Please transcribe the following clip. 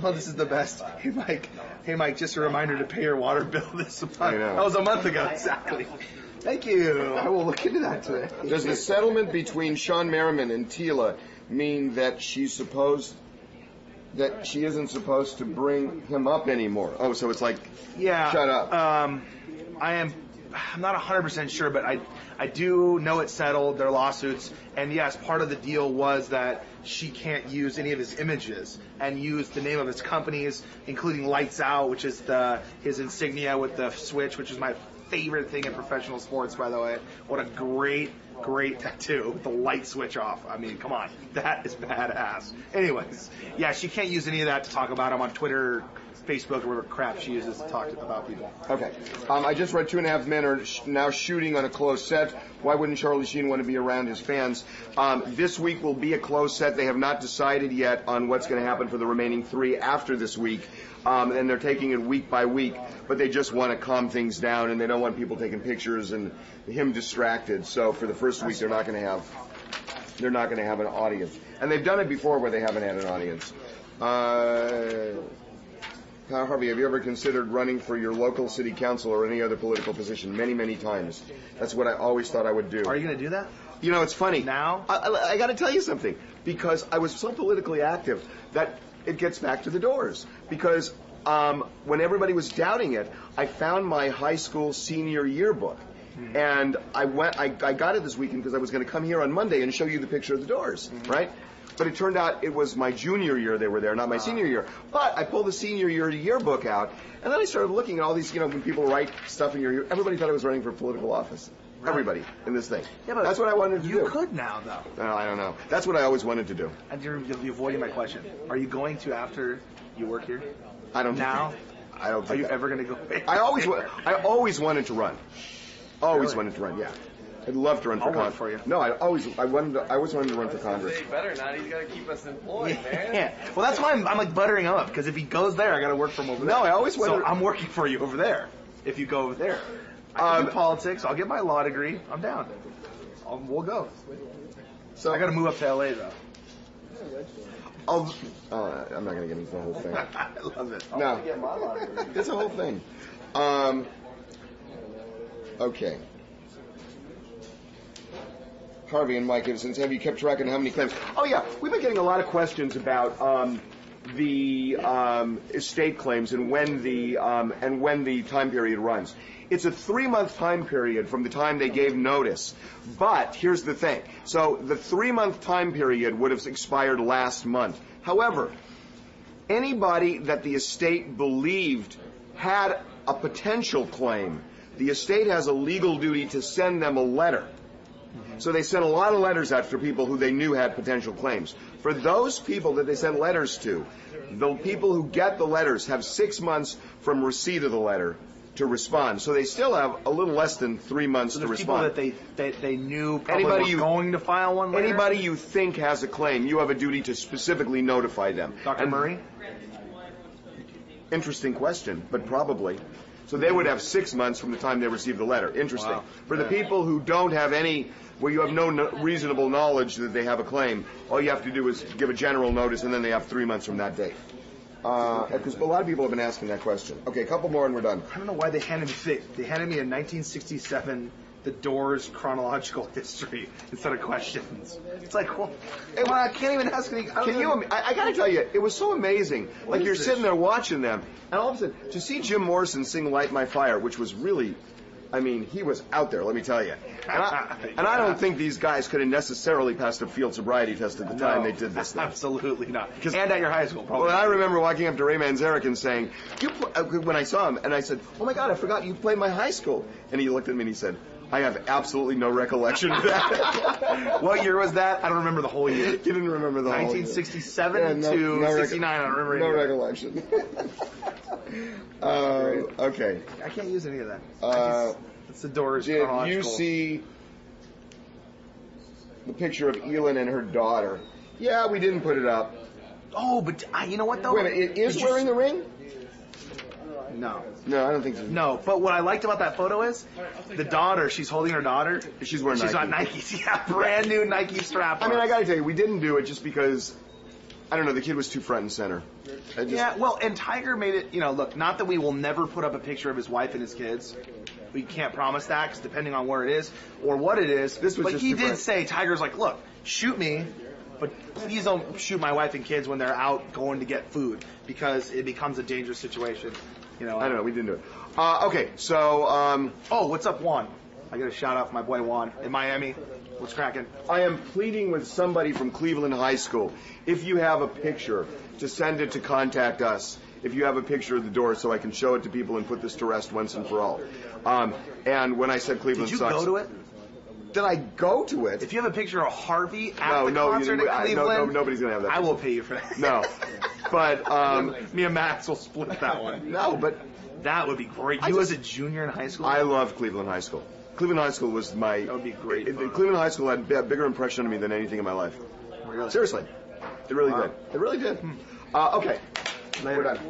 Well, this is the best. Hey, Mike, just a reminder to pay your water bill this month. I know. That was a month ago, exactly. Thank you. I will look into that today. Does the settlement between Shawn Merriman and Tila mean that she isn't supposed to bring him up anymore? Oh, so it's like, yeah, shut up. I'm not 100% sure, but I do know it's settled, their lawsuits, and yes, part of the deal was that she can't use any of his images and use the name of his companies, including Lights Out, which is his insignia with the switch, which is my favorite thing in professional sports, by the way. What a great tattoo with the light switch off. I mean, come on. That is badass. Anyways, yeah, she can't use any of that to talk about him on Twitter, Facebook, or whatever crap she uses to talk about people. Okay. I just read 2.5 Men are now shooting on a closed set. Why wouldn't Charlie Sheen want to be around his fans? This week will be a closed set. They have not decided yet on what's going to happen for the remaining 3 after this week. And they're taking it week by week, but they just want to calm things down, and they don't want people taking pictures and him distracted. So for the first week, they're not going to have an audience. And they've done it before where they haven't had an audience. Harvey, have you ever considered running for your local city council or any other political position? Many, many times. That's what I always thought I would do. Are you going to do that? You know, it's funny. Now? I got to tell you something. Because I was so politically active that it gets back to the Doors. Because when everybody was doubting it, I found my high school senior yearbook. And I got it this weekend because I was going to come here on Monday and show you the picture of the Doors, right? But it turned out it was my junior year they were there, not my senior year. But I pulled the senior year yearbook out, and then I started looking at all these, when people write stuff in your year, everybody thought I was running for political office. Right. Everybody in this thing. Yeah, but that's what I wanted to do. You could now, though. No, I don't know. That's what I always wanted to do. And you're avoiding my question. Are you going to after you work here? I don't now. I don't. Think Are you ever going to go? I always wanted to run. Always wanted to run. Yeah. I'd love to run for Congress. For you. No, I always wanted to run for Congress. He better not. He's got to keep us employed, man. Yeah. Well, that's why I'm like buttering him up, because if he goes there, I got to work for him over there. No, I always wanted. So I'm working for you over there. If you go over there, I can do politics. I'll get my law degree. I'm down. We'll go. So I got to move up to LA though. I'm not going to get into the whole thing. I love it. No, it's a whole thing. Okay. Harvey and Mike Gibson, have you kept track on how many claims? Oh yeah, we've been getting a lot of questions about the estate claims and when the time period runs. It's a 3-month time period from the time they gave notice. But here's the thing. So the 3-month time period would have expired last month. However, anybody that the estate believed had a potential claim, the estate has a legal duty to send them a letter. So they sent a lot of letters out for people who they knew had potential claims. For those people that they sent letters to, the people who get the letters have 6 months from receipt of the letter to respond. So they still have a little less than 3 months to respond. People that they knew probably were going to file one later? Anybody you think has a claim, you have a duty to specifically notify them. Dr. Murray? Interesting question, but probably. So they would have 6 months from the time they received the letter. Interesting. Wow. For the people who don't have any, where you have no reasonable knowledge that they have a claim, all you have to do is give a general notice, and then they have 3 months from that date. Because a lot of people have been asking that question. Okay, a couple more and we're done. I don't know why they handed me a 1967 The Doors chronological history instead of questions. It's like, well, I can't even ask any. I got to tell you, it was so amazing. Like you're sitting there watching them, and all of a sudden, to see Jim Morrison sing "Light My Fire," which was really, I mean, he was out there. Let me tell you. And I don't think these guys could have necessarily passed a field sobriety test at the time they did this thing. Absolutely not. And at your high school, probably. Well, I remember walking up to Ray Manzarek and saying, when I saw him, and I said, "Oh my God, I forgot you played my high school." And he looked at me and he said, "I have absolutely no recollection of that." What year was that? I don't remember the whole year. You didn't remember the whole year. 1967 to 69. I don't remember. No recollection. Okay. I can't use any of that. It's the Doors. Did you see the picture of Elin and her daughter? Yeah, we didn't put it up. Oh, but you know what though? Wait a minute, is wearing the ring? No. No, I don't think so. No, but what I liked about that photo is the daughter, she's holding her daughter. She's wearing Nike. She's got Nikes. Yeah, brand new Nike strap. I mean, I got to tell you, we didn't do it just because I don't know. The kid was too front and center. Yeah, well, and Tiger made it, look, not that we will never put up a picture of his wife and his kids. We can't promise that, because depending on where it is or what it is. This was but just he different. did say, Tiger's like, look, shoot me, but please don't shoot my wife and kids when they're out going to get food, because it becomes a dangerous situation. I don't know. We didn't do it. Okay, so... oh, what's up, Juan? I got a shout out for my boy Juan in Miami. What's cracking? I am pleading with somebody from Cleveland High School. If you have a picture, to send it to Contact Us. If you have a picture of the door, so I can show it to people and put this to rest once and for all. And when I said Cleveland Did you sucks, go to it? Did I go to it? If you have a picture of Harvey at the concert at Cleveland, no, nobody's gonna have that. I will pay you for that. No, but me and Max will split that one. no, but That would be great. You as a junior in high school? I love Cleveland High School. Cleveland High School was my. That would be great. Cleveland High School had a bigger impression on me than anything in my life. Really? Seriously, it really Wow. did. It really did. Okay, Later. we're done.